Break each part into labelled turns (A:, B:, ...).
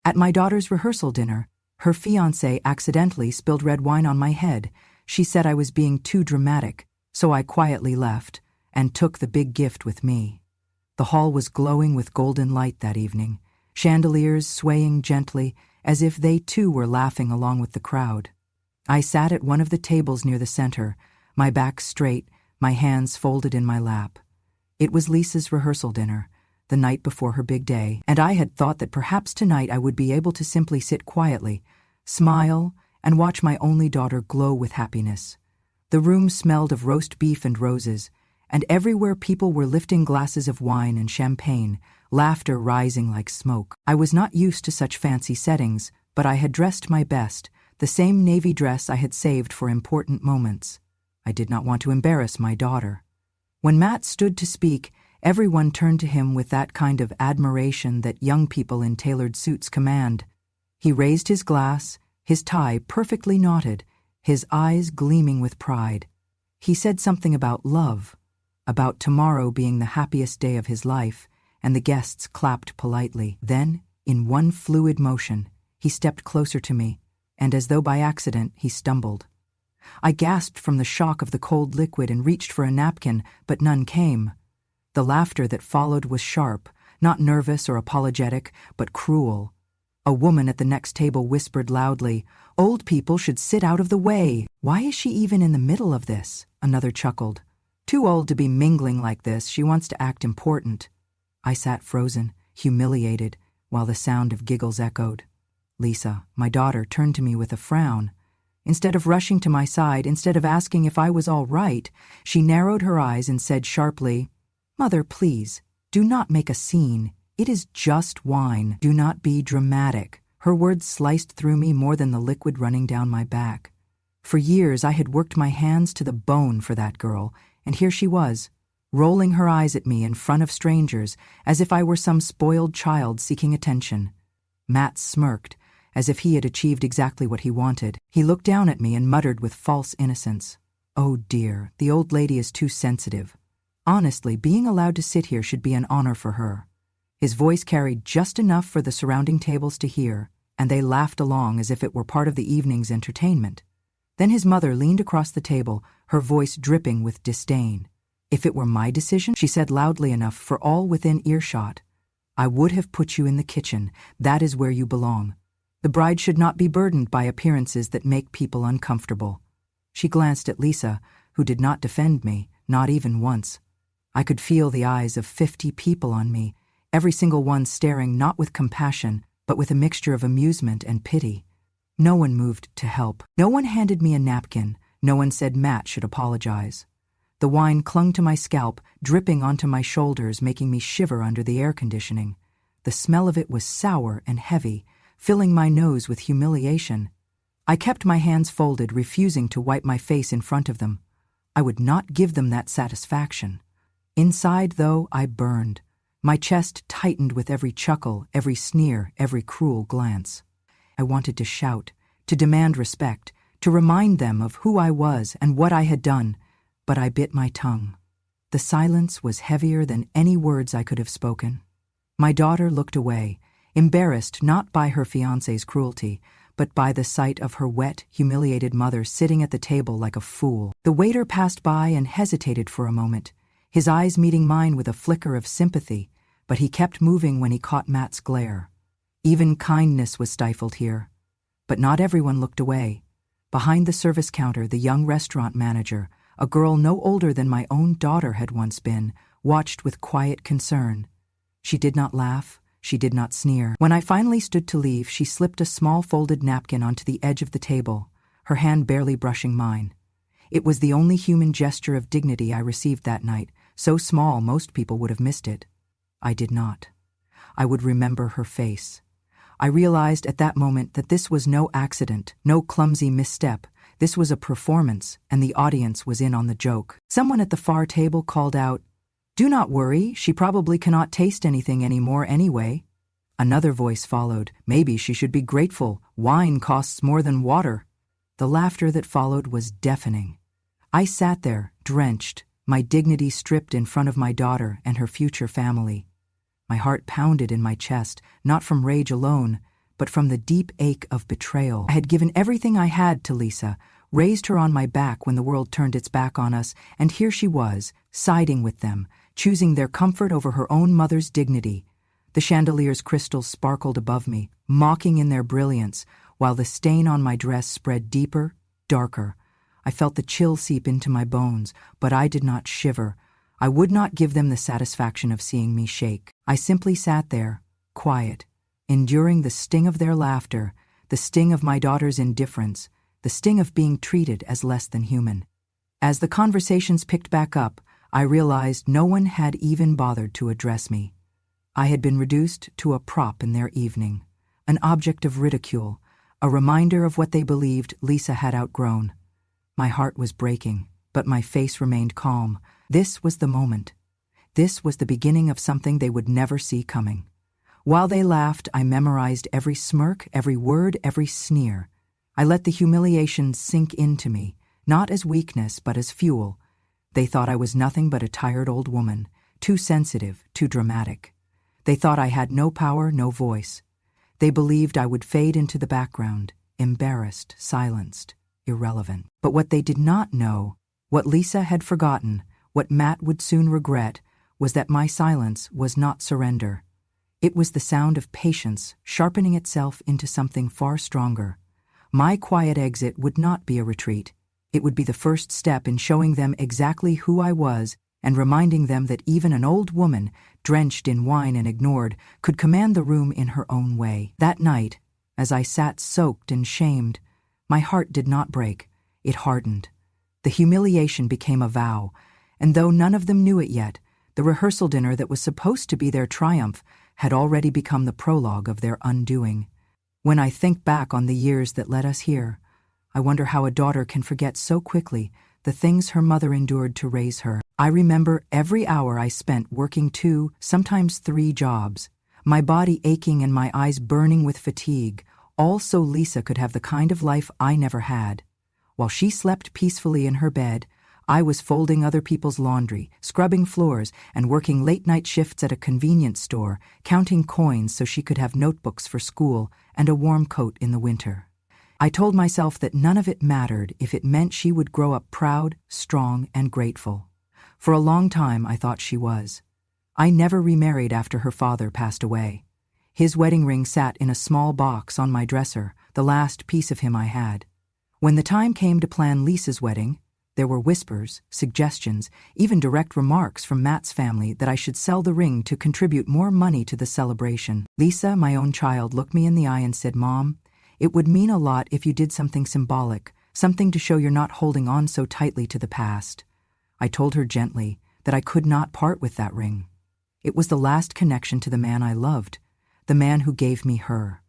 A: At my daughter's rehearsal dinner, her fiancé accidentally spilled red wine on my head. She said I was being too dramatic, so I quietly left and took the big gift with me. The hall was glowing with golden light that evening, chandeliers swaying gently as if they too were laughing along with the crowd. I sat at one of the tables near the center, my back straight, my hands folded in my lap. It was Lisa's rehearsal dinner, the night before her big day, and I had thought that perhaps tonight I would be able to simply sit quietly, smile, and watch my only daughter glow with happiness. The room smelled of roast beef and roses, and everywhere people were lifting glasses of wine and champagne, laughter rising like smoke. I was not used to such fancy settings, but I had dressed my best, the same navy dress I had saved for important moments. I did not want to embarrass my daughter. When Matt stood to speak, everyone turned to him with that kind of admiration that young people in tailored suits command. He raised his glass, his tie perfectly knotted, his eyes gleaming with pride. He said something about love, about tomorrow being the happiest day of his life, and the guests clapped politely. Then, in one fluid motion, he stepped closer to me, and as though by accident, he stumbled. I gasped from the shock of the cold liquid and reached for a napkin, but none came. The laughter that followed was sharp, not nervous or apologetic, but cruel. A woman at the next table whispered loudly, "Old people should sit out of the way. Why is she even in the middle of this?" Another chuckled. "Too old to be mingling like this. She wants to act important." I sat frozen, humiliated, while the sound of giggles echoed. Lisa, my daughter, turned to me with a frown. Instead of rushing to my side, instead of asking if I was all right, she narrowed her eyes and said sharply, "Mother, please, do not make a scene. It is just wine. Do not be dramatic." Her words sliced through me more than the liquid running down my back. For years I had worked my hands to the bone for that girl, and here she was, rolling her eyes at me in front of strangers as if I were some spoiled child seeking attention. Matt smirked, as if he had achieved exactly what he wanted. He looked down at me and muttered with false innocence, "Oh dear, the old lady is too sensitive. Honestly, being allowed to sit here should be an honor for her." His voice carried just enough for the surrounding tables to hear, and they laughed along as if it were part of the evening's entertainment. Then his mother leaned across the table, her voice dripping with disdain. "If it were my decision," she said loudly enough for all within earshot, "I would have put you in the kitchen. That is where you belong. The bride should not be burdened by appearances that make people uncomfortable." She glanced at Lisa, who did not defend me, not even once. I could feel the eyes of 50 people on me, every single one staring not with compassion, but with a mixture of amusement and pity. No one moved to help. No one handed me a napkin. No one said Matt should apologize. The wine clung to my scalp, dripping onto my shoulders, making me shiver under the air conditioning. The smell of it was sour and heavy, filling my nose with humiliation. I kept my hands folded, refusing to wipe my face in front of them. I would not give them that satisfaction. Inside, though, I burned. My chest tightened with every chuckle, every sneer, every cruel glance. I wanted to shout, to demand respect, to remind them of who I was and what I had done, but I bit my tongue. The silence was heavier than any words I could have spoken. My daughter looked away, embarrassed not by her fiancé's cruelty, but by the sight of her wet, humiliated mother sitting at the table like a fool. The waiter passed by and hesitated for a moment, his eyes meeting mine with a flicker of sympathy, but he kept moving when he caught Matt's glare. Even kindness was stifled here. But not everyone looked away. Behind the service counter, the young restaurant manager, a girl no older than my own daughter had once been, watched with quiet concern. She did not laugh. She did not sneer. When I finally stood to leave, she slipped a small folded napkin onto the edge of the table, her hand barely brushing mine. It was the only human gesture of dignity I received that night, so small most people would have missed it. I did not. I would remember her face. I realized at that moment that this was no accident, no clumsy misstep. This was a performance, and the audience was in on the joke. Someone at the far table called out, "Do not worry, she probably cannot taste anything anymore anyway." Another voice followed, "Maybe she should be grateful. Wine costs more than water." The laughter that followed was deafening. I sat there, drenched, my dignity stripped in front of my daughter and her future family. My heart pounded in my chest, not from rage alone, but from the deep ache of betrayal. I had given everything I had to Lisa, raised her on my back when the world turned its back on us, and here she was, siding with them, choosing their comfort over her own mother's dignity. The chandelier's crystals sparkled above me, mocking in their brilliance, while the stain on my dress spread deeper, darker. I felt the chill seep into my bones, but I did not shiver. I would not give them the satisfaction of seeing me shake. I simply sat there, quiet, enduring the sting of their laughter, the sting of my daughter's indifference, the sting of being treated as less than human. As the conversations picked back up, I realized no one had even bothered to address me. I had been reduced to a prop in their evening, an object of ridicule, a reminder of what they believed Lisa had outgrown. My heart was breaking, but my face remained calm. This was the moment. This was the beginning of something they would never see coming. While they laughed, I memorized every smirk, every word, every sneer. I let the humiliation sink into me, not as weakness, but as fuel. They thought I was nothing but a tired old woman, too sensitive, too dramatic. They thought I had no power, no voice. They believed I would fade into the background, embarrassed, silenced, irrelevant. But what they did not know, what Lisa had forgotten, what Matt would soon regret, was that my silence was not surrender. It was the sound of patience sharpening itself into something far stronger. My quiet exit would not be a retreat. It would be the first step in showing them exactly who I was and reminding them that even an old woman, drenched in wine and ignored, could command the room in her own way. That night, as I sat soaked and shamed, my heart did not break. It hardened. The humiliation became a vow, and though none of them knew it yet, the rehearsal dinner that was supposed to be their triumph had already become the prologue of their undoing. When I think back on the years that led us here, I wonder how a daughter can forget so quickly the things her mother endured to raise her. I remember every hour I spent working 2, sometimes 3 jobs, my body aching and my eyes burning with fatigue, all so Lisa could have the kind of life I never had. While she slept peacefully in her bed, I was folding other people's laundry, scrubbing floors, and working late-night shifts at a convenience store, counting coins so she could have notebooks for school and a warm coat in the winter. I told myself that none of it mattered if it meant she would grow up proud, strong, and grateful. For a long time, I thought she was. I never remarried after her father passed away. His wedding ring sat in a small box on my dresser, the last piece of him I had. When the time came to plan Lisa's wedding, there were whispers, suggestions, even direct remarks from Matt's family that I should sell the ring to contribute more money to the celebration. Lisa, my own child, looked me in the eye and said, "Mom, it would mean a lot if you did something symbolic, something to show you're not holding on so tightly to the past." I told her gently that I could not part with that ring. It was the last connection to the man I loved, the man who gave me her.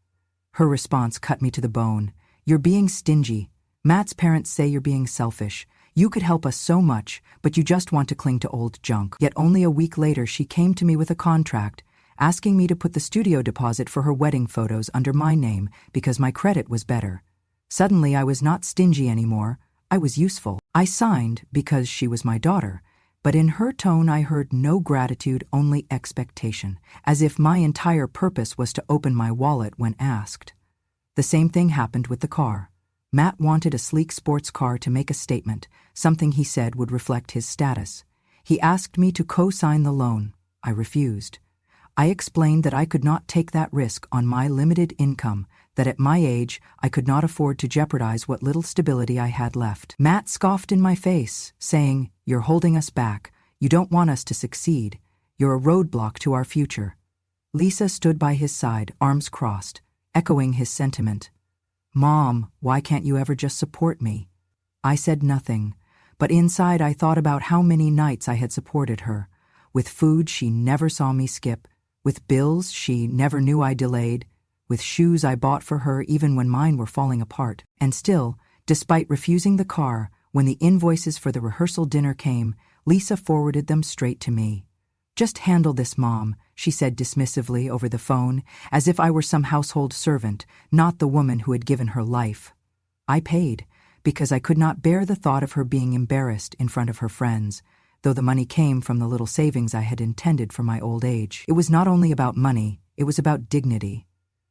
A: Her response cut me to the bone. "You're being stingy. Matt's parents say you're being selfish. You could help us so much, but you just want to cling to old junk." Yet only a week later she came to me with a contract, asking me to put the studio deposit for her wedding photos under my name because my credit was better. Suddenly I was not stingy anymore. I was useful. I signed because she was my daughter, but in her tone I heard no gratitude, only expectation, as if my entire purpose was to open my wallet when asked. The same thing happened with the car. Matt wanted a sleek sports car to make a statement, something he said would reflect his status. He asked me to co-sign the loan. I refused. I explained that I could not take that risk on my limited income, that at my age I could not afford to jeopardize what little stability I had left. Matt scoffed in my face, saying, "You're holding us back. You don't want us to succeed. You're a roadblock to our future." Lisa stood by his side, arms crossed, echoing his sentiment. "Mom, why can't you ever just support me?" I said nothing, but inside I thought about how many nights I had supported her, with food she never saw me skip, with bills she never knew I delayed, with shoes I bought for her even when mine were falling apart. And still, despite refusing the car, when the invoices for the rehearsal dinner came, Lisa forwarded them straight to me. "Just handle this, Mom," she said dismissively over the phone, as if I were some household servant, not the woman who had given her life. I paid, because I could not bear the thought of her being embarrassed in front of her friends, though the money came from the little savings I had intended for my old age. It was not only about money, it was about dignity.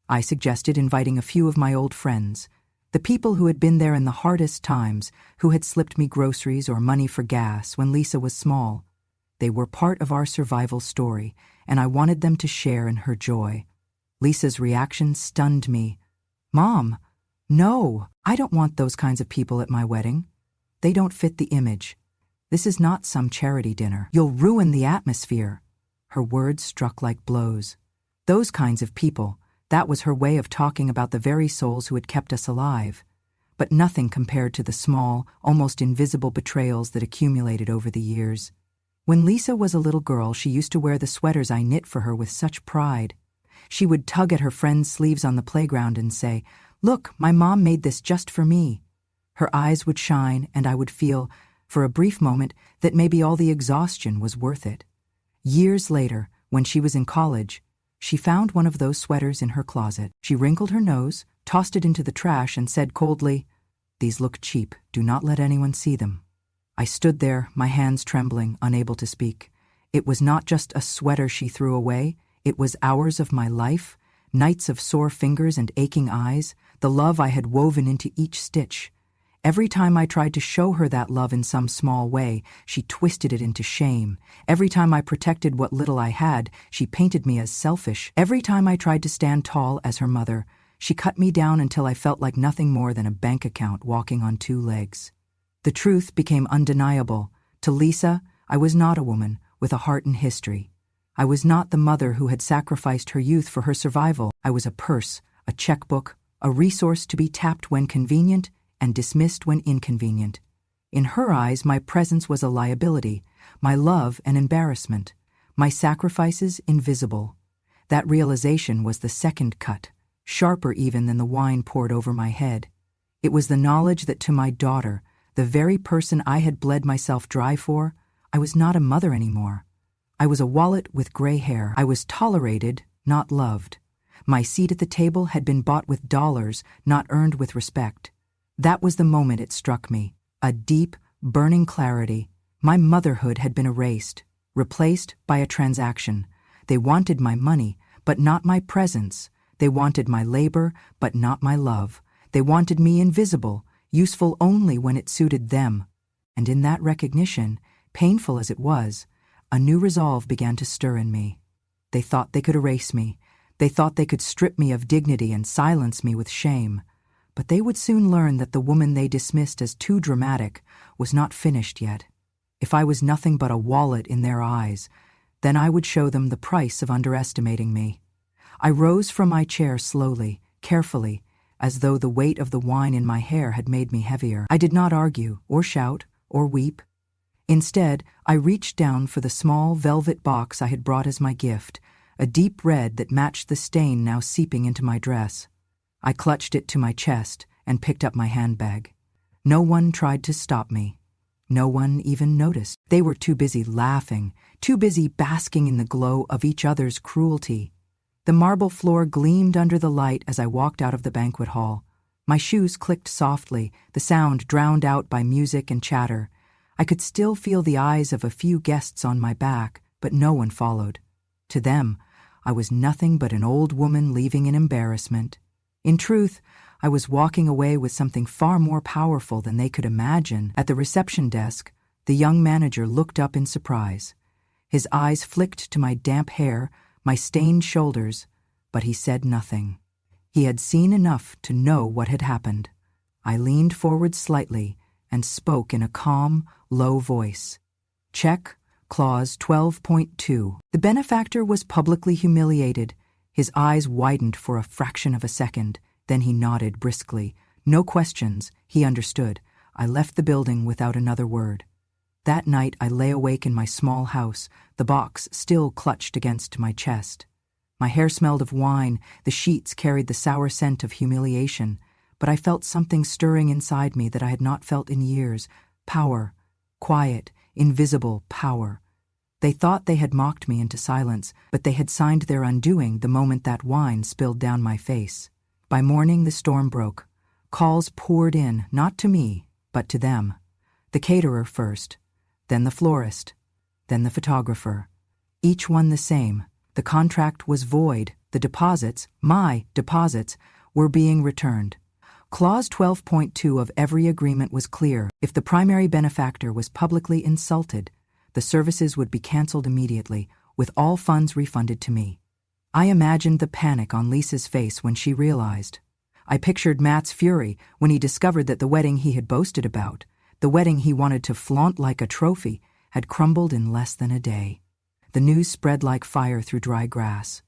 A: I suggested inviting a few of my old friends, the people who had been there in the hardest times, who had slipped me groceries or money for gas when Lisa was small. They were part of our survival story, and I wanted them to share in her joy. Lisa's reaction stunned me. "Mom, no, I don't want those kinds of people at my wedding. They don't fit the image. This is not some charity dinner. You'll ruin the atmosphere." Her words struck like blows. Those kinds of people, that was her way of talking about the very souls who had kept us alive. But nothing compared to the small, almost invisible betrayals that accumulated over the years. When Lisa was a little girl, she used to wear the sweaters I knit for her with such pride. She would tug at her friends' sleeves on the playground and say, "Look, my mom made this just for me." Her eyes would shine, and I would feel, for a brief moment, that maybe all the exhaustion was worth it. Years later, when she was in college, she found one of those sweaters in her closet. She wrinkled her nose, tossed it into the trash, and said coldly, "These look cheap. Do not let anyone see them." I stood there, my hands trembling, unable to speak. It was not just a sweater she threw away. It was hours of my life, nights of sore fingers and aching eyes, the love I had woven into each stitch. Every time I tried to show her that love in some small way, she twisted it into shame. Every time I protected what little I had, she painted me as selfish. Every time I tried to stand tall as her mother, she cut me down until I felt like nothing more than a bank account walking on two legs. The truth became undeniable. To Lisa, I was not a woman with a heart and history. I was not the mother who had sacrificed her youth for her survival. I was a purse, a checkbook, a resource to be tapped when convenient and dismissed when inconvenient. In her eyes, my presence was a liability, my love an embarrassment, my sacrifices invisible. That realization was the second cut, sharper even than the wine poured over my head. It was the knowledge that to my daughter, the very person I had bled myself dry for, I was not a mother anymore. I was a wallet with gray hair. I was tolerated, not loved. My seat at the table had been bought with dollars, not earned with respect. That was the moment it struck me, a deep, burning clarity. My motherhood had been erased, replaced by a transaction. They wanted my money, but not my presence. They wanted my labor, but not my love. They wanted me invisible, useful only when it suited them. And in that recognition, painful as it was, a new resolve began to stir in me. They thought they could erase me. They thought they could strip me of dignity and silence me with shame. But they would soon learn that the woman they dismissed as too dramatic was not finished yet. If I was nothing but a wallet in their eyes, then I would show them the price of underestimating me. I rose from my chair slowly, carefully, as though the weight of the wine in my hair had made me heavier. I did not argue, or shout, or weep. Instead, I reached down for the small velvet box I had brought as my gift, a deep red that matched the stain now seeping into my dress. I clutched it to my chest and picked up my handbag. No one tried to stop me. No one even noticed. They were too busy laughing, too busy basking in the glow of each other's cruelty. The marble floor gleamed under the light as I walked out of the banquet hall. My shoes clicked softly, the sound drowned out by music and chatter. I could still feel the eyes of a few guests on my back, but no one followed. To them, I was nothing but an old woman leaving in embarrassment. In truth, I was walking away with something far more powerful than they could imagine. At the reception desk, the young manager looked up in surprise. His eyes flicked to my damp hair, my stained shoulders, but he said nothing. He had seen enough to know what had happened. I leaned forward slightly and spoke in a calm, low voice. Check, Clause 12.2. The benefactor was publicly humiliated. His eyes widened for a fraction of a second. Then he nodded briskly. No questions. He understood. I left the building without another word. That night I lay awake in my small house, the box still clutched against my chest. My hair smelled of wine, the sheets carried the sour scent of humiliation, but I felt something stirring inside me that I had not felt in years. Power. Quiet, invisible power. They thought they had mocked me into silence, but they had signed their undoing the moment that wine spilled down my face. By morning the storm broke. Calls poured in, not to me, but to them. The caterer first, then the florist, then the photographer. Each one the same. The contract was void, the deposits, my deposits, were being returned. Clause 12.2 of every agreement was clear. If the primary benefactor was publicly insulted, the services would be cancelled immediately, with all funds refunded to me. I imagined the panic on Lisa's face when she realized. I pictured Matt's fury when he discovered that the wedding he had boasted about, the wedding he wanted to flaunt like a trophy, had crumbled in less than a day. The news spread like fire through dry grass.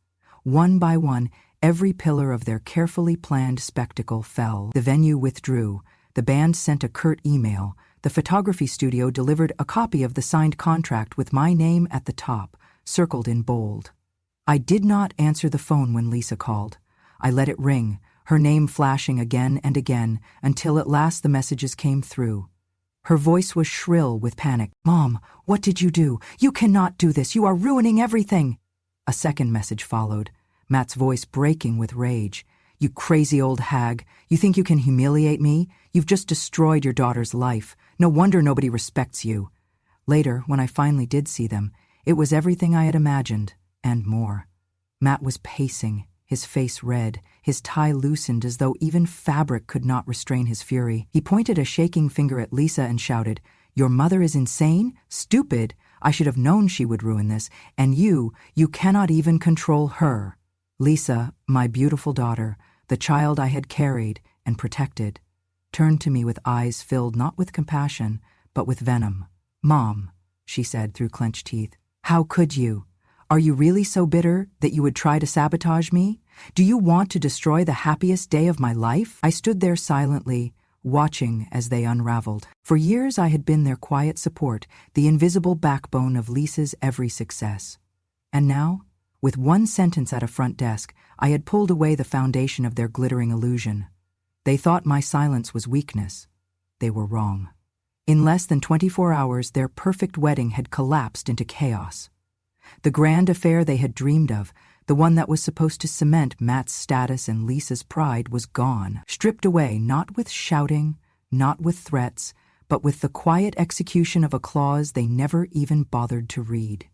A: One by one, every pillar of their carefully planned spectacle fell. The venue withdrew. The band sent a curt email. The photography studio delivered a copy of the signed contract with my name at the top, circled in bold. I did not answer the phone when Lisa called. I let it ring, her name flashing again and again, until at last the messages came through. Her voice was shrill with panic. "Mom, what did you do? You cannot do this. You are ruining everything." A second message followed, Matt's voice breaking with rage. "You crazy old hag. You think you can humiliate me? You've just destroyed your daughter's life. No wonder nobody respects you." Later, when I finally did see them, it was everything I had imagined, and more. Matt was pacing, his face red, his tie loosened as though even fabric could not restrain his fury. He pointed a shaking finger at Lisa and shouted, "Your mother is insane? Stupid! I should have known she would ruin this. And you cannot even control her." Lisa, my beautiful daughter, the child I had carried and protected, turned to me with eyes filled not with compassion, but with venom. "Mom," she said through clenched teeth, "how could you? Are you really so bitter that you would try to sabotage me? Do you want to destroy the happiest day of my life?" I stood there silently, watching as they unraveled. For years I had been their quiet support, the invisible backbone of Lisa's every success. And now, with one sentence at a front desk, I had pulled away the foundation of their glittering illusion. They thought my silence was weakness. They were wrong. In less than 24 hours, their perfect wedding had collapsed into chaos. The grand affair they had dreamed of, the one that was supposed to cement Matt's status and Lisa's pride, was gone, stripped away not with shouting, not with threats, but with the quiet execution of a clause they never even bothered to read.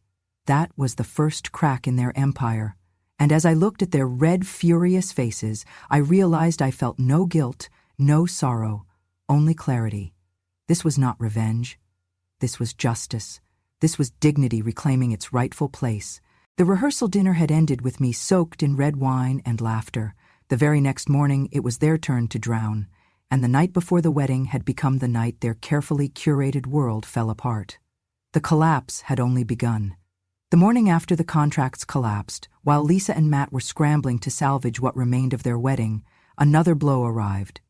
A: That was the first crack in their empire, and as I looked at their red, furious faces, I realized I felt no guilt, no sorrow, only clarity. This was not revenge. This was justice. This was dignity reclaiming its rightful place. The rehearsal dinner had ended with me soaked in red wine and laughter. The very next morning it was their turn to drown, and the night before the wedding had become the night their carefully curated world fell apart. The collapse had only begun. The morning after the contracts collapsed, while Lisa and Matt were scrambling to salvage what remained of their wedding, another blow arrived.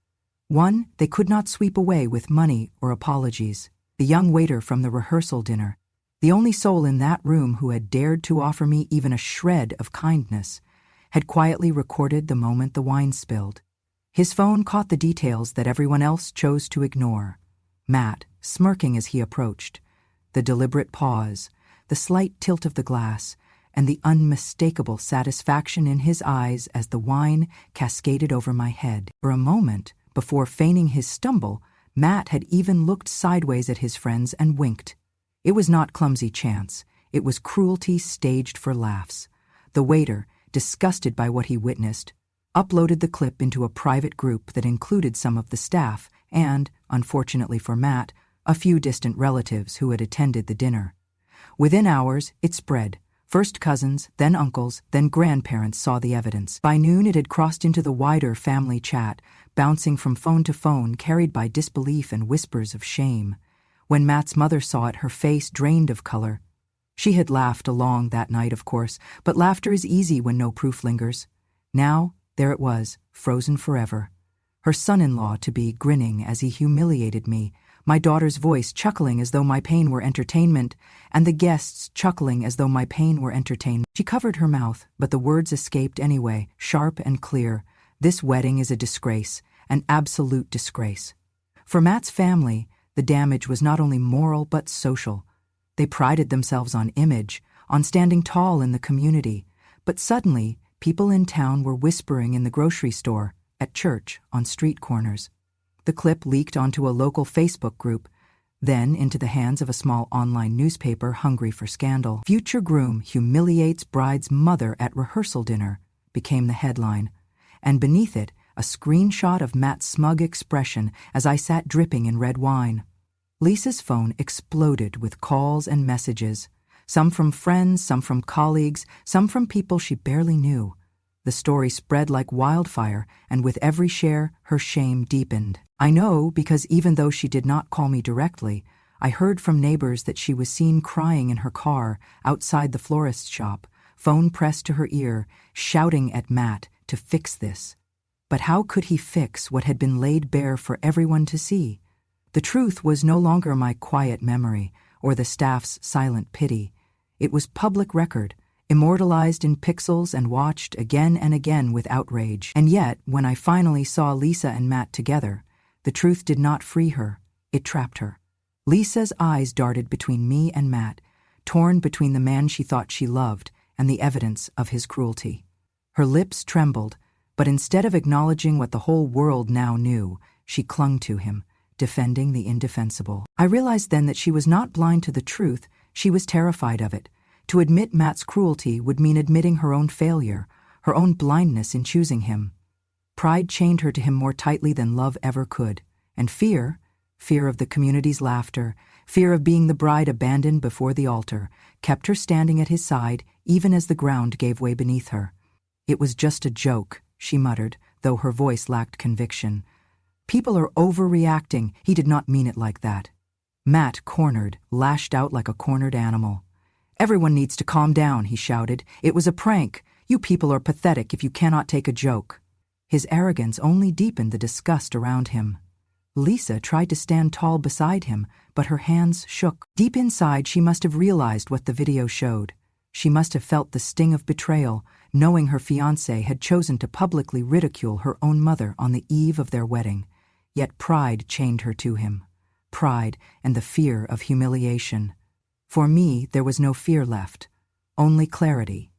A: One they could not sweep away with money or apologies. The young waiter from the rehearsal dinner, the only soul in that room who had dared to offer me even a shred of kindness, had quietly recorded the moment the wine spilled. His phone caught the details that everyone else chose to ignore. Matt, smirking as he approached, the deliberate pause, the slight tilt of the glass, and the unmistakable satisfaction in his eyes as the wine cascaded over my head. For a moment, before feigning his stumble, Matt had even looked sideways at his friends and winked. It was not clumsy chance. It was cruelty staged for laughs. The waiter, disgusted by what he witnessed, uploaded the clip into a private group that included some of the staff and, unfortunately for Matt, a few distant relatives who had attended the dinner. Within hours, it spread. First cousins, then uncles, then grandparents saw the evidence. By noon it had crossed into the wider family chat, bouncing from phone to phone, carried by disbelief and whispers of shame. When Matt's mother saw it, her face drained of color. She had laughed along that night, of course, but laughter is easy when no proof lingers. Now, there it was, frozen forever. Her son-in-law-to-be grinning as he humiliated me, my daughter's voice chuckling as though my pain were entertainment, and the guests chuckling as though my pain were entertainment. She covered her mouth, but the words escaped anyway, sharp and clear. This wedding is a disgrace, an absolute disgrace. For Matt's family, the damage was not only moral but social. They prided themselves on image, on standing tall in the community, but suddenly people in town were whispering in the grocery store, at church, on street corners. The clip leaked onto a local Facebook group, then into the hands of a small online newspaper hungry for scandal. Future groom humiliates bride's mother at rehearsal dinner. became the headline, and beneath it, a screenshot of Matt's smug expression as I sat dripping in red wine. Lisa's phone exploded with calls and messages, some from friends, some from colleagues, some from people she barely knew. The story spread like wildfire, and with every share, her shame deepened. I know because even though she did not call me directly, I heard from neighbors that she was seen crying in her car outside the florist's shop, phone pressed to her ear, shouting at Matt to fix this. But how could he fix what had been laid bare for everyone to see? The truth was no longer my quiet memory or the staff's silent pity. It was public record, immortalized in pixels and watched again and again with outrage. And yet, when I finally saw Lisa and Matt together, the truth did not free her, it trapped her. Lisa's eyes darted between me and Matt, torn between the man she thought she loved and the evidence of his cruelty. Her lips trembled, but instead of acknowledging what the whole world now knew, she clung to him, defending the indefensible. I realized then that she was not blind to the truth, she was terrified of it. To admit Matt's cruelty would mean admitting her own failure, her own blindness in choosing him. Pride chained her to him more tightly than love ever could, and fear of the community's laughter, fear of being the bride abandoned before the altar, kept her standing at his side even as the ground gave way beneath her. "It was just a joke," she muttered, though her voice lacked conviction. "People are overreacting. He did not mean it like that." Matt, cornered, lashed out like a cornered animal. "Everyone needs to calm down," he shouted. "It was a prank. You people are pathetic if you cannot take a joke." His arrogance only deepened the disgust around him. Lisa tried to stand tall beside him, but her hands shook. Deep inside, she must have realized what the video showed. She must have felt the sting of betrayal, knowing her fiancé had chosen to publicly ridicule her own mother on the eve of their wedding. Yet pride chained her to him. Pride and the fear of humiliation. For me, there was no fear left, only clarity.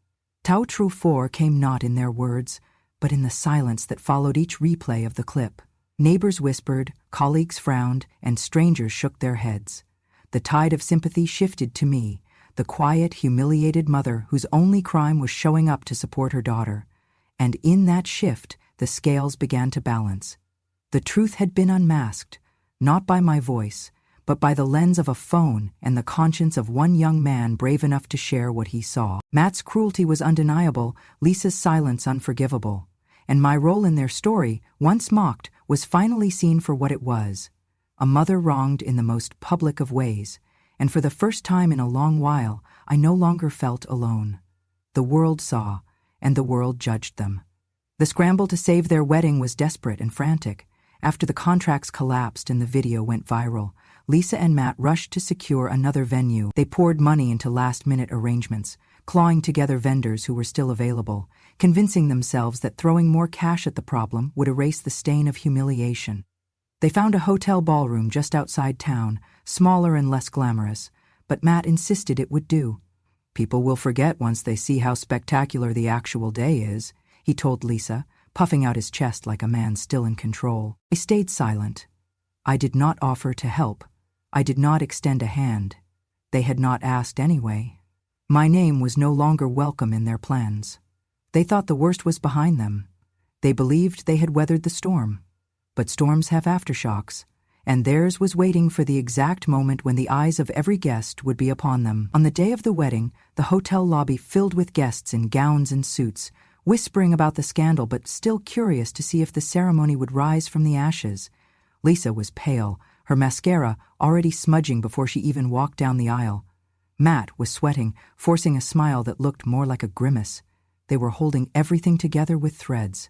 A: Tao Tru 4 came not in their words, but in the silence that followed each replay of the clip. Neighbors whispered, colleagues frowned, and strangers shook their heads. The tide of sympathy shifted to me, the quiet, humiliated mother whose only crime was showing up to support her daughter. And in that shift, the scales began to balance. The truth had been unmasked, not by my voice, but by the lens of a phone and the conscience of one young man brave enough to share what he saw. Matt's cruelty was undeniable, Lisa's silence unforgivable. And my role in their story, once mocked, was finally seen for what it was. A mother wronged in the most public of ways, and for the first time in a long while, I no longer felt alone. The world saw, and the world judged them. The scramble to save their wedding was desperate and frantic. After the contracts collapsed and the video went viral, Lisa and Matt rushed to secure another venue. They poured money into last-minute arrangements, clawing together vendors who were still available, convincing themselves that throwing more cash at the problem would erase the stain of humiliation. They found a hotel ballroom just outside town, smaller and less glamorous, but Matt insisted it would do. "People will forget once they see how spectacular the actual day is," he told Lisa, puffing out his chest like a man still in control. I stayed silent. I did not offer to help. I did not extend a hand. They had not asked anyway. My name was no longer welcome in their plans. They thought the worst was behind them. They believed they had weathered the storm. But storms have aftershocks, and theirs was waiting for the exact moment when the eyes of every guest would be upon them. On the day of the wedding, the hotel lobby filled with guests in gowns and suits, whispering about the scandal but still curious to see if the ceremony would rise from the ashes. Lisa was pale, her mascara already smudging before she even walked down the aisle. Matt was sweating, forcing a smile that looked more like a grimace. They were holding everything together with threads.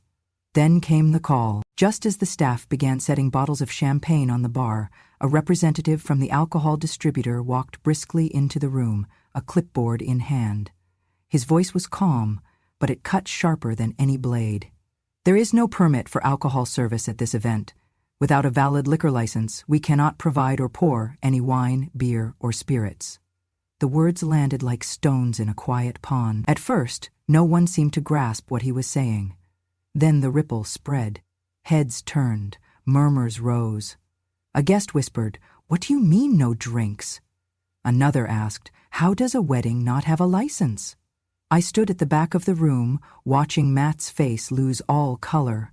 A: Then came the call. Just as the staff began setting bottles of champagne on the bar, a representative from the alcohol distributor walked briskly into the room, a clipboard in hand. His voice was calm, but it cut sharper than any blade. "There is no permit for alcohol service at this event. Without a valid liquor license, we cannot provide or pour any wine, beer, or spirits." The words landed like stones in a quiet pond. At first, no one seemed to grasp what he was saying. Then the ripple spread. Heads turned, murmurs rose. A guest whispered, "What do you mean, no drinks?" Another asked, "How does a wedding not have a license?" I stood at the back of the room, watching Matt's face lose all color.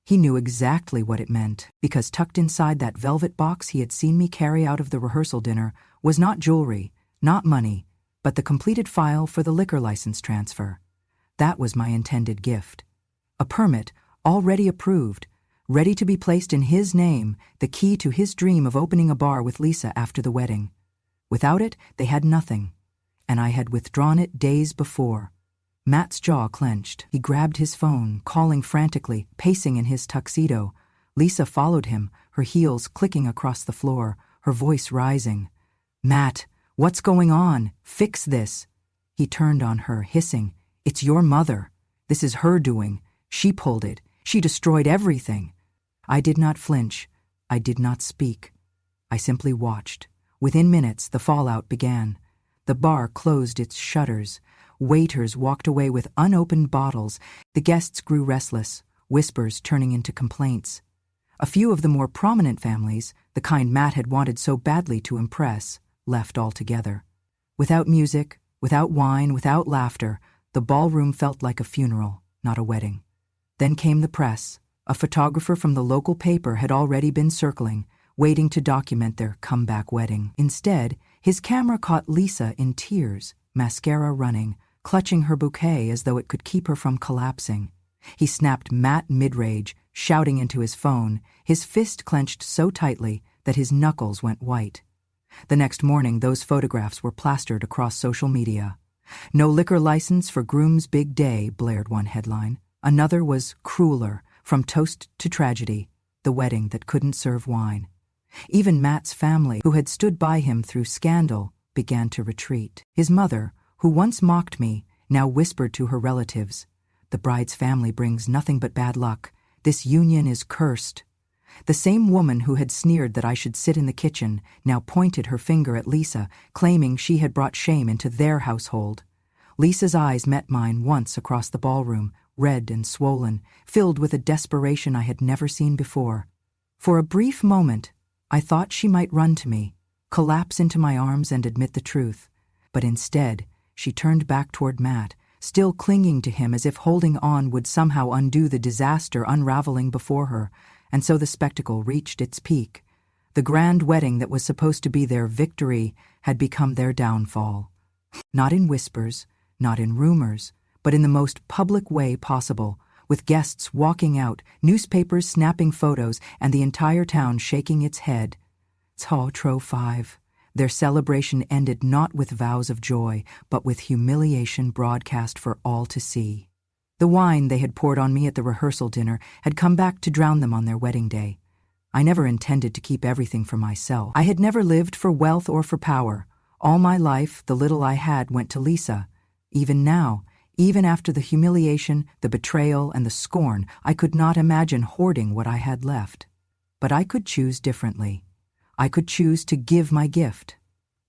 A: He knew exactly what it meant, because tucked inside that velvet box he had seen me carry out of the rehearsal dinner was not jewelry, not money, but the completed file for the liquor license transfer. That was my intended gift. A permit, already approved, ready to be placed in his name, the key to his dream of opening a bar with Lisa after the wedding. Without it, they had nothing, and I had withdrawn it days before. Matt's jaw clenched. He grabbed his phone, calling frantically, pacing in his tuxedo. Lisa followed him, her heels clicking across the floor, her voice rising. "Matt, what's going on? Fix this." He turned on her, hissing, "It's your mother. This is her doing. She pulled it. She destroyed everything." I did not flinch. I did not speak. I simply watched. Within minutes, the fallout began. The bar closed its shutters. Waiters walked away with unopened bottles. The guests grew restless, whispers turning into complaints. A few of the more prominent families, the kind Matt had wanted so badly to impress, left altogether. Without music, without wine, without laughter, the ballroom felt like a funeral, not a wedding. Then came the press. A photographer from the local paper had already been circling, waiting to document their comeback wedding. Instead, his camera caught Lisa in tears, mascara running, clutching her bouquet as though it could keep her from collapsing. He snapped Matt mid-rage, shouting into his phone, his fist clenched so tightly that his knuckles went white. The next morning, those photographs were plastered across social media. "No liquor license for groom's big day," blared one headline. Another was crueler, from toast to tragedy, the wedding that couldn't serve wine. Even Matt's family, who had stood by him through scandal, began to retreat. His mother, who once mocked me, now whispered to her relatives, "The bride's family brings nothing but bad luck. This union is cursed." The same woman who had sneered that I should sit in the kitchen now pointed her finger at Lisa, claiming she had brought shame into their household. Lisa's eyes met mine once across the ballroom, red and swollen, filled with a desperation I had never seen before. For a brief moment, I thought she might run to me, collapse into my arms and admit the truth. But instead, she turned back toward Matt, still clinging to him as if holding on would somehow undo the disaster unraveling before her, and so the spectacle reached its peak. The grand wedding that was supposed to be their victory had become their downfall. Not in whispers, not in rumors, but in the most public way possible, with guests walking out, newspapers snapping photos, and the entire town shaking its head. Tro 5. Their celebration ended not with vows of joy, but with humiliation broadcast for all to see. The wine they had poured on me at the rehearsal dinner had come back to drown them on their wedding day. I never intended to keep everything for myself. I had never lived for wealth or for power. All my life, the little I had went to Lisa. Even now, even after the humiliation, the betrayal, and the scorn, I could not imagine hoarding what I had left. But I could choose differently. I could choose to give my gift,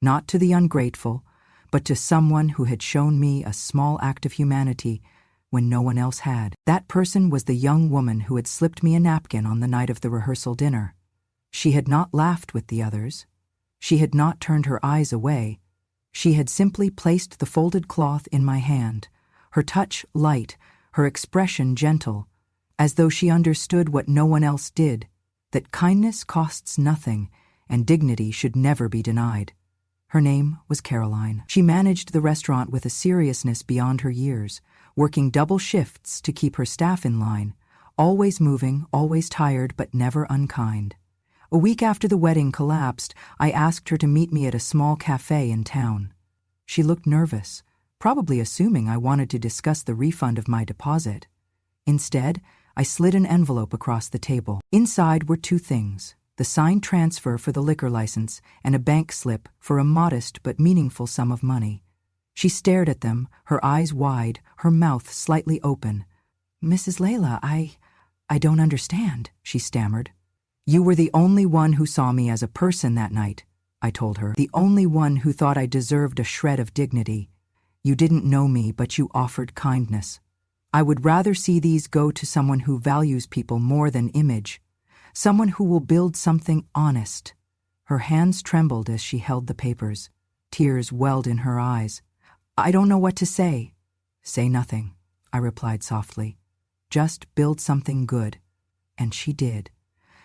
A: not to the ungrateful, but to someone who had shown me a small act of humanity when no one else had. That person was the young woman who had slipped me a napkin on the night of the rehearsal dinner. She had not laughed with the others. She had not turned her eyes away. She had simply placed the folded cloth in my hand, her touch light, her expression gentle, as though she understood what no one else did, that kindness costs nothing and dignity should never be denied. Her name was Caroline. She managed the restaurant with a seriousness beyond her years, working double shifts to keep her staff in line, always moving, always tired, but never unkind. A week after the wedding collapsed, I asked her to meet me at a small cafe in town. She looked nervous, probably assuming I wanted to discuss the refund of my deposit. Instead, I slid an envelope across the table. Inside were two things: the signed transfer for the liquor license and a bank slip for a modest but meaningful sum of money. She stared at them, her eyes wide, her mouth slightly open. "Mrs. Layla, I don't understand," she stammered. "You were the only one who saw me as a person that night," I told her. "The only one who thought I deserved a shred of dignity. You didn't know me, but you offered kindness. I would rather see these go to someone who values people more than image, someone who will build something honest." Her hands trembled as she held the papers. Tears welled in her eyes. "I don't know what to say." Say nothing, I replied softly. Just build something good. And she did.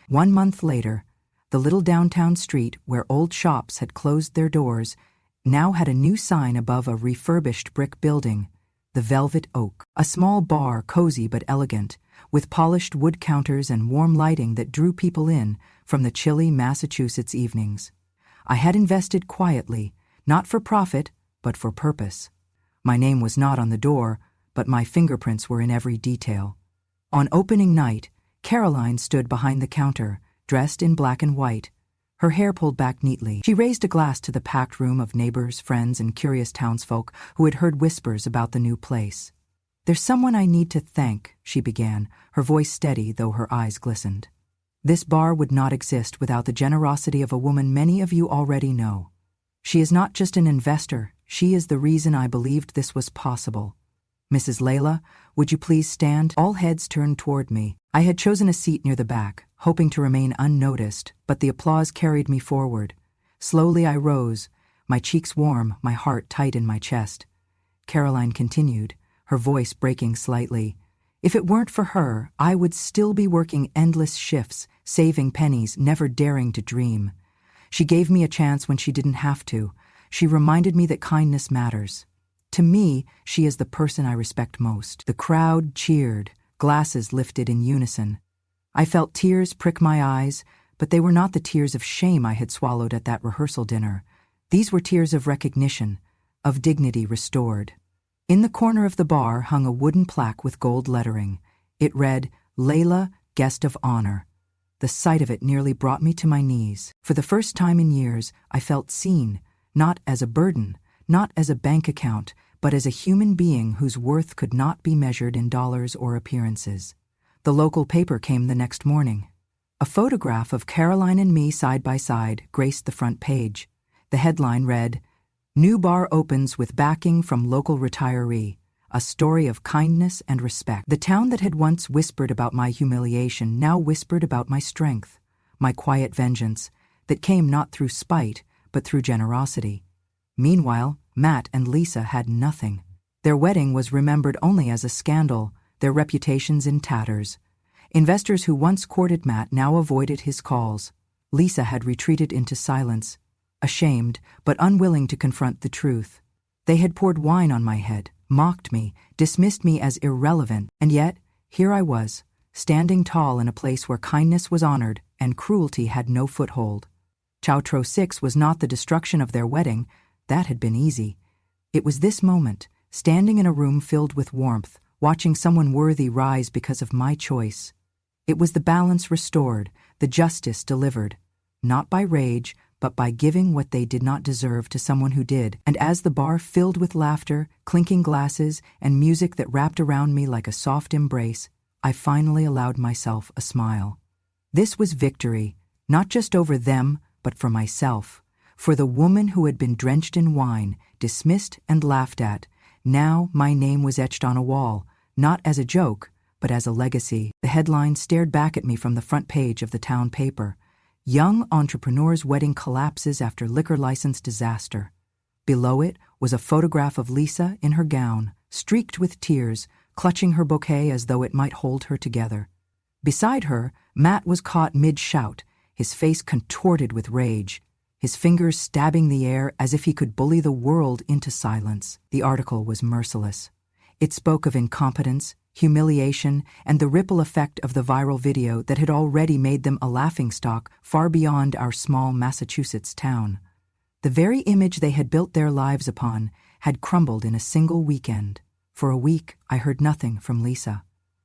A: 1 month later, the little downtown street where old shops had closed their doors now had a new sign above a refurbished brick building, the Velvet Oak, a small bar, cozy but elegant, with polished wood counters and warm lighting that drew people in from the chilly Massachusetts evenings. I had invested quietly, not for profit, but for purpose. My name was not on the door, but my fingerprints were in every detail. On opening night, Caroline stood behind the counter, dressed in black and white, her hair pulled back neatly. She raised a glass to the packed room of neighbors, friends, and curious townsfolk who had heard whispers about the new place. There's someone I need to thank, she began, her voice steady though her eyes glistened. This bar would not exist without the generosity of a woman many of you already know. She is not just an investor, she is the reason I believed this was possible. Mrs. Layla, would you please stand? All heads turned toward me. I had chosen a seat near the back, hoping to remain unnoticed, but the applause carried me forward. Slowly I rose, my cheeks warm, my heart tight in my chest. Caroline continued, her voice breaking slightly. If it weren't for her, I would still be working endless shifts, saving pennies, never daring to dream. She gave me a chance when she didn't have to. She reminded me that kindness matters. To me, she is the person I respect most. The crowd cheered, glasses lifted in unison. I felt tears prick my eyes, but they were not the tears of shame I had swallowed at that rehearsal dinner. These were tears of recognition, of dignity restored. In the corner of the bar hung a wooden plaque with gold lettering. It read, Layla, Guest of Honor. The sight of it nearly brought me to my knees. For the first time in years, I felt seen, not as a burden, not as a bank account, but as a human being whose worth could not be measured in dollars or appearances. The local paper came the next morning. A photograph of Caroline and me side by side graced the front page. The headline read, New bar opens with backing from local retiree, a story of kindness and respect. The town that had once whispered about my humiliation now whispered about my strength, my quiet vengeance, that came not through spite, but through generosity. Meanwhile, Matt and Lisa had nothing. Their wedding was remembered only as a scandal, their reputations in tatters. Investors who once courted Matt now avoided his calls. Lisa had retreated into silence, ashamed but unwilling to confront the truth. They had poured wine on my head, mocked me, dismissed me as irrelevant, and yet, here I was, standing tall in a place where kindness was honored and cruelty had no foothold. Choutro 6 was not the destruction of their wedding. That had been easy. It was this moment, standing in a room filled with warmth, watching someone worthy rise because of my choice. It was the balance restored, the justice delivered, not by rage, but by giving what they did not deserve to someone who did. And as the bar filled with laughter, clinking glasses, and music that wrapped around me like a soft embrace, I finally allowed myself a smile. This was victory, not just over them, but for myself. For the woman who had been drenched in wine, dismissed and laughed at, now my name was etched on a wall, not as a joke, but as a legacy. The headline stared back at me from the front page of the town paper. Young entrepreneur's wedding collapses after liquor license disaster. Below it was a photograph of Lisa in her gown, streaked with tears, clutching her bouquet as though it might hold her together. Beside her, Matt was caught mid-shout, his face contorted with rage, his fingers stabbing the air as if he could bully the world into silence. The article was merciless. It spoke of incompetence, humiliation, and the ripple effect of the viral video that had already made them a laughingstock far beyond our small Massachusetts town. The very image they had built their lives upon had crumbled in a single weekend. For a week, I heard nothing from Lisa.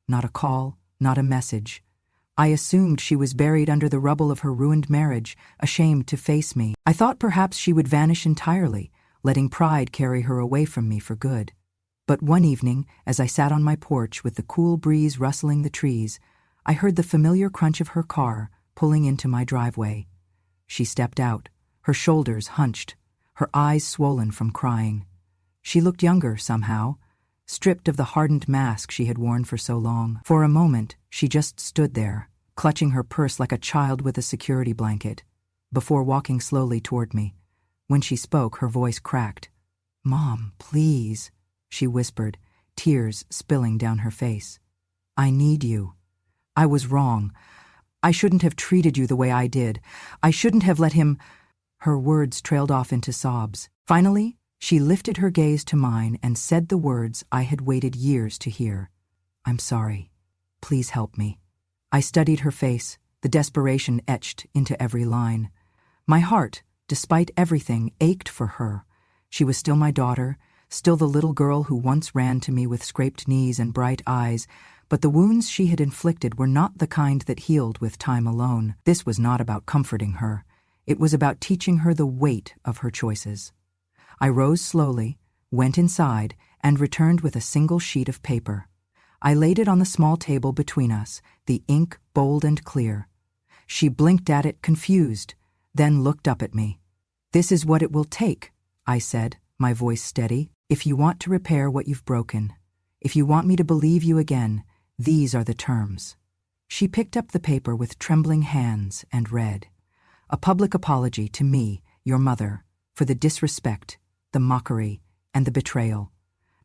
A: Not a call, not a message. I assumed she was buried under the rubble of her ruined marriage, ashamed to face me. I thought perhaps she would vanish entirely, letting pride carry her away from me for good. But one evening, as I sat on my porch with the cool breeze rustling the trees, I heard the familiar crunch of her car pulling into my driveway. She stepped out, her shoulders hunched, her eyes swollen from crying. She looked younger somehow, stripped of the hardened mask she had worn for so long. For a moment, she just stood there, clutching her purse like a child with a security blanket, before walking slowly toward me. When she spoke, her voice cracked. "Mom, please," she whispered, tears spilling down her face. I need you. I was wrong. I shouldn't have treated you the way I did. I shouldn't have let him. Her words trailed off into sobs. Finally, she lifted her gaze to mine and said the words I had waited years to hear. I'm sorry. Please help me. I studied her face, the desperation etched into every line. My heart, despite everything, ached for her. She was still my daughter, still the little girl who once ran to me with scraped knees and bright eyes, but the wounds she had inflicted were not the kind that healed with time alone. This was not about comforting her. It was about teaching her the weight of her choices. I rose slowly, went inside, and returned with a single sheet of paper. I laid it on the small table between us, the ink bold and clear. She blinked at it, confused, then looked up at me. This is what it will take, I said, my voice steady. If you want to repair what you've broken, if you want me to believe you again, these are the terms. She picked up the paper with trembling hands and read. A public apology to me, your mother, for the disrespect, the mockery, and the betrayal.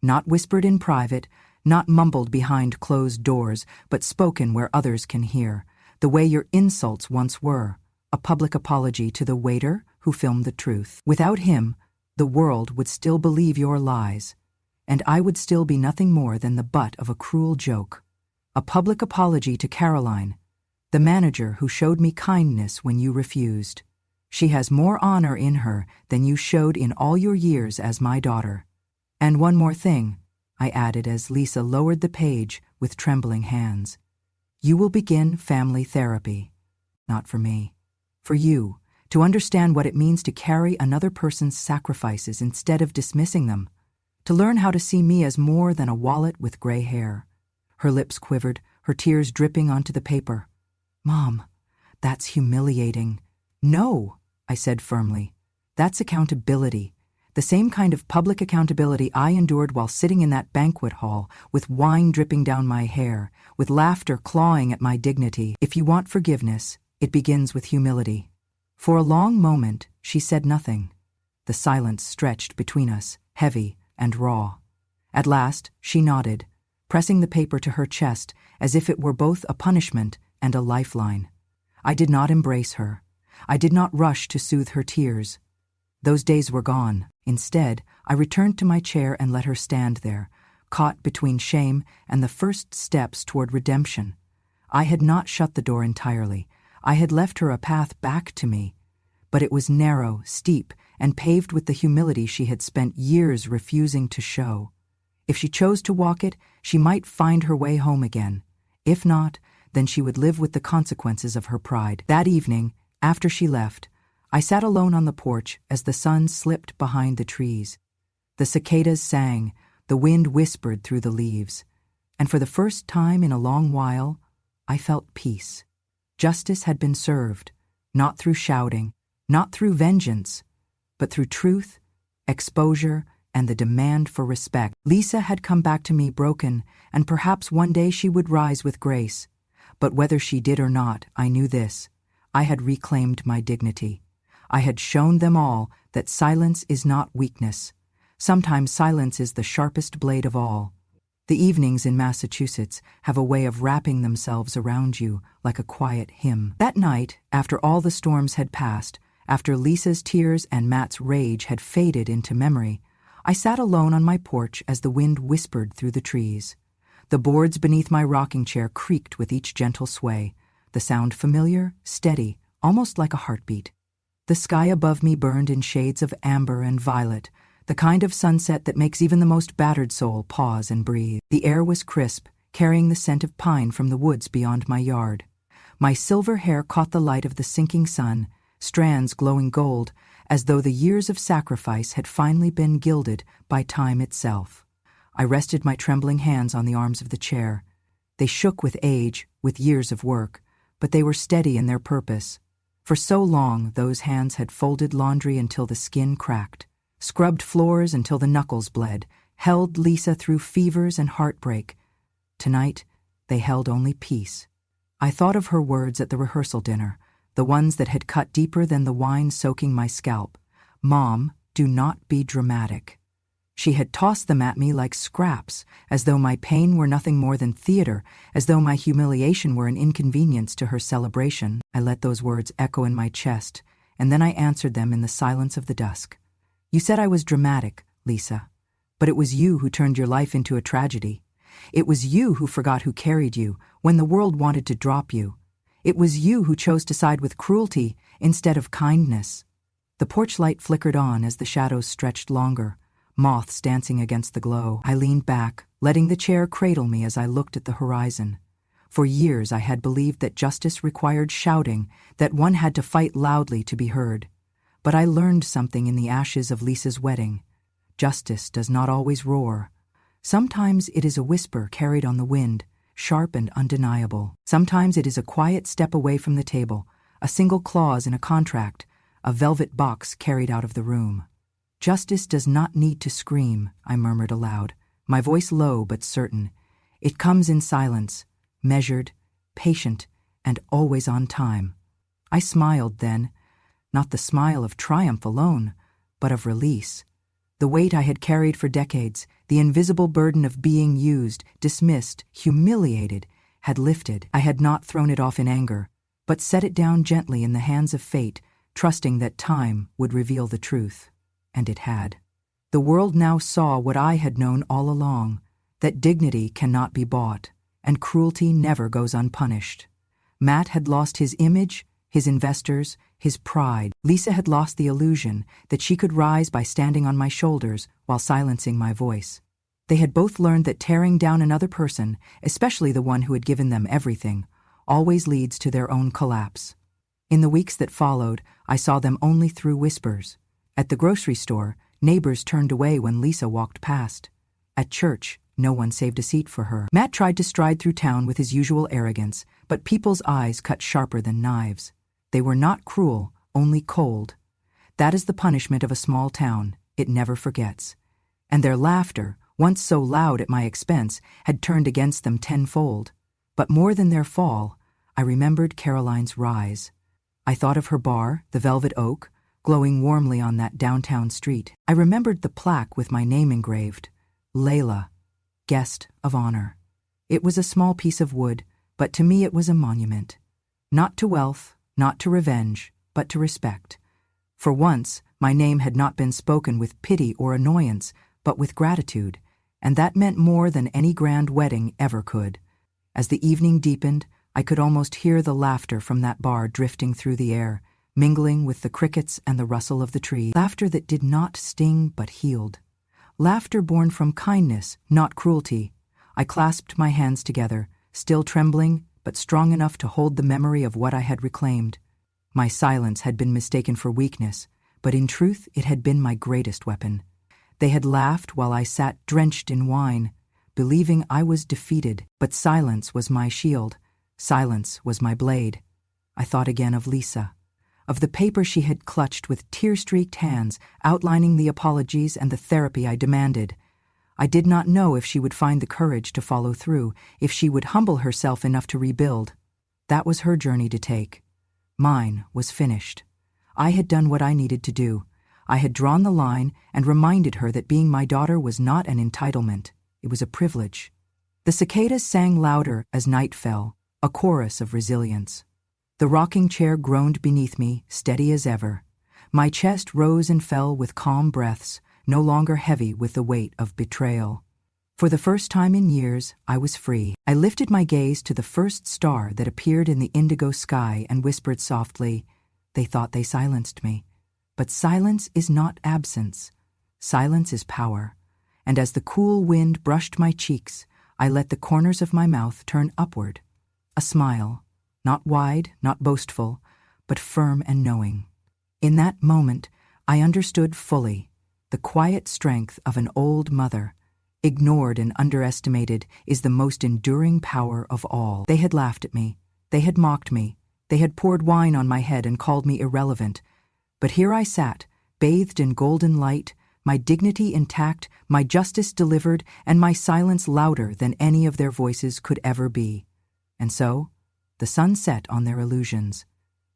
A: Not whispered in private, not mumbled behind closed doors, but spoken where others can hear, the way your insults once were. A public apology to the waiter who filmed the truth. Without him, the world would still believe your lies, and I would still be nothing more than the butt of a cruel joke. A public apology to Caroline, the manager who showed me kindness when you refused. She has more honor in her than you showed in all your years as my daughter. And one more thing, I added as Lisa lowered the page with trembling hands. You will begin family therapy. Not for me. For you, to understand what it means to carry another person's sacrifices instead of dismissing them. To learn how to see me as more than a wallet with gray hair. Her lips quivered, her tears dripping onto the paper. Mom, that's humiliating. No, I said firmly. That's accountability. The same kind of public accountability I endured while sitting in that banquet hall, with wine dripping down my hair, with laughter clawing at my dignity. If you want forgiveness, it begins with humility. For a long moment, she said nothing. The silence stretched between us, heavy and raw. At last, she nodded, pressing the paper to her chest as if it were both a punishment and a lifeline. I did not embrace her. I did not rush to soothe her tears. Those days were gone. Instead, I returned to my chair and let her stand there, caught between shame and the first steps toward redemption. I had not shut the door entirely. I had left her a path back to me, but it was narrow, steep, and paved with the humility she had spent years refusing to show. If she chose to walk it, she might find her way home again. If not, then she would live with the consequences of her pride. That evening, after she left, I sat alone on the porch as the sun slipped behind the trees. The cicadas sang, the wind whispered through the leaves, and for the first time in a long while, I felt peace. Justice had been served, not through shouting, not through vengeance, but through truth, exposure, and the demand for respect. Lisa had come back to me broken, and perhaps one day she would rise with grace. But whether she did or not, I knew this. I had reclaimed my dignity. I had shown them all that silence is not weakness. Sometimes silence is the sharpest blade of all. The evenings in Massachusetts have a way of wrapping themselves around you like a quiet hymn. That night, after all the storms had passed, after Lisa's tears and Matt's rage had faded into memory, I sat alone on my porch as the wind whispered through the trees. The boards beneath my rocking chair creaked with each gentle sway, the sound familiar, steady, almost like a heartbeat. The sky above me burned in shades of amber and violet, the kind of sunset that makes even the most battered soul pause and breathe. The air was crisp, carrying the scent of pine from the woods beyond my yard. My silver hair caught the light of the sinking sun, strands glowing gold, as though the years of sacrifice had finally been gilded by time itself. I rested my trembling hands on the arms of the chair. They shook with age, with years of work, but they were steady in their purpose. For so long, those hands had folded laundry until the skin cracked, scrubbed floors until the knuckles bled, held Lisa through fevers and heartbreak. Tonight, they held only peace. I thought of her words at the rehearsal dinner, the ones that had cut deeper than the wine soaking my scalp. Mom, do not be dramatic. She had tossed them at me like scraps, as though my pain were nothing more than theater, as though my humiliation were an inconvenience to her celebration. I let those words echo in my chest, and then I answered them in the silence of the dusk. You said I was dramatic, Lisa. But it was you who turned your life into a tragedy. It was you who forgot who carried you when the world wanted to drop you. It was you who chose to side with cruelty instead of kindness. The porch light flickered on as the shadows stretched longer, moths dancing against the glow. I leaned back, letting the chair cradle me as I looked at the horizon. For years I had believed that justice required shouting, that one had to fight loudly to be heard. But I learned something in the ashes of Lisa's wedding. Justice does not always roar. Sometimes it is a whisper carried on the wind, sharp and undeniable. Sometimes it is a quiet step away from the table, a single clause in a contract, a velvet box carried out of the room. Justice does not need to scream, I murmured aloud, my voice low but certain. It comes in silence, measured, patient, and always on time. I smiled then, not the smile of triumph alone, but of release. The weight I had carried for decades, the invisible burden of being used, dismissed, humiliated, had lifted. I had not thrown it off in anger, but set it down gently in the hands of fate, trusting that time would reveal the truth. And it had. The world now saw what I had known all along, that dignity cannot be bought, and cruelty never goes unpunished. Matt had lost his image, his investors, his pride. Lisa had lost the illusion that she could rise by standing on my shoulders while silencing my voice. They had both learned that tearing down another person, especially the one who had given them everything, always leads to their own collapse. In the weeks that followed, I saw them only through whispers. At the grocery store, neighbors turned away when Lisa walked past. At church, no one saved a seat for her. Matt tried to stride through town with his usual arrogance, but people's eyes cut sharper than knives. They were not cruel, only cold. That is the punishment of a small town. It never forgets. And their laughter, once so loud at my expense, had turned against them tenfold. But more than their fall, I remembered Caroline's rise. I thought of her bar, the Velvet Oak, glowing warmly on that downtown street. I remembered the plaque with my name engraved, Layla, Guest of Honor. It was a small piece of wood, but to me it was a monument. Not to wealth, not to revenge, but to respect. For once, my name had not been spoken with pity or annoyance, but with gratitude, and that meant more than any grand wedding ever could. As the evening deepened, I could almost hear the laughter from that bar drifting through the air, mingling with the crickets and the rustle of the trees. Laughter that did not sting but healed. Laughter born from kindness, not cruelty. I clasped my hands together, still trembling, but strong enough to hold the memory of what I had reclaimed. My silence had been mistaken for weakness, but in truth it had been my greatest weapon. They had laughed while I sat drenched in wine, believing I was defeated, but silence was my shield. Silence was my blade. I thought again of Lisa, of the paper she had clutched with tear-streaked hands, outlining the apologies and the therapy I demanded. I did not know if she would find the courage to follow through, if she would humble herself enough to rebuild. That was her journey to take. Mine was finished. I had done what I needed to do. I had drawn the line and reminded her that being my daughter was not an entitlement. It was a privilege. The cicadas sang louder as night fell, a chorus of resilience. The rocking chair groaned beneath me, steady as ever. My chest rose and fell with calm breaths, no longer heavy with the weight of betrayal. For the first time in years, I was free. I lifted my gaze to the first star that appeared in the indigo sky and whispered softly, "They thought they silenced me. But silence is not absence. Silence is power." And as the cool wind brushed my cheeks, I let the corners of my mouth turn upward. A smile, not wide, not boastful, but firm and knowing. In that moment, I understood fully the quiet strength of an old mother. Ignored and underestimated is the most enduring power of all. They had laughed at me. They had mocked me. They had poured wine on my head and called me irrelevant. But here I sat, bathed in golden light, my dignity intact, my justice delivered, and my silence louder than any of their voices could ever be. And so, the sun set on their illusions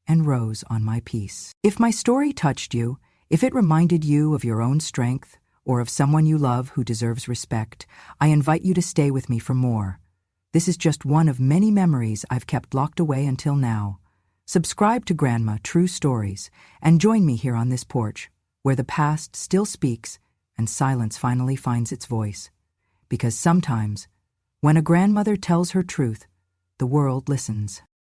A: and rose on my peace. If my story touched you, if it reminded you of your own strength, or of someone you love who deserves respect, I invite you to stay with me for more. This is just one of many memories I've kept locked away until now. Subscribe to Grandma True Stories and join me here on this porch, where the past still speaks and silence finally finds its voice. Because sometimes, when a grandmother tells her truth, the world listens.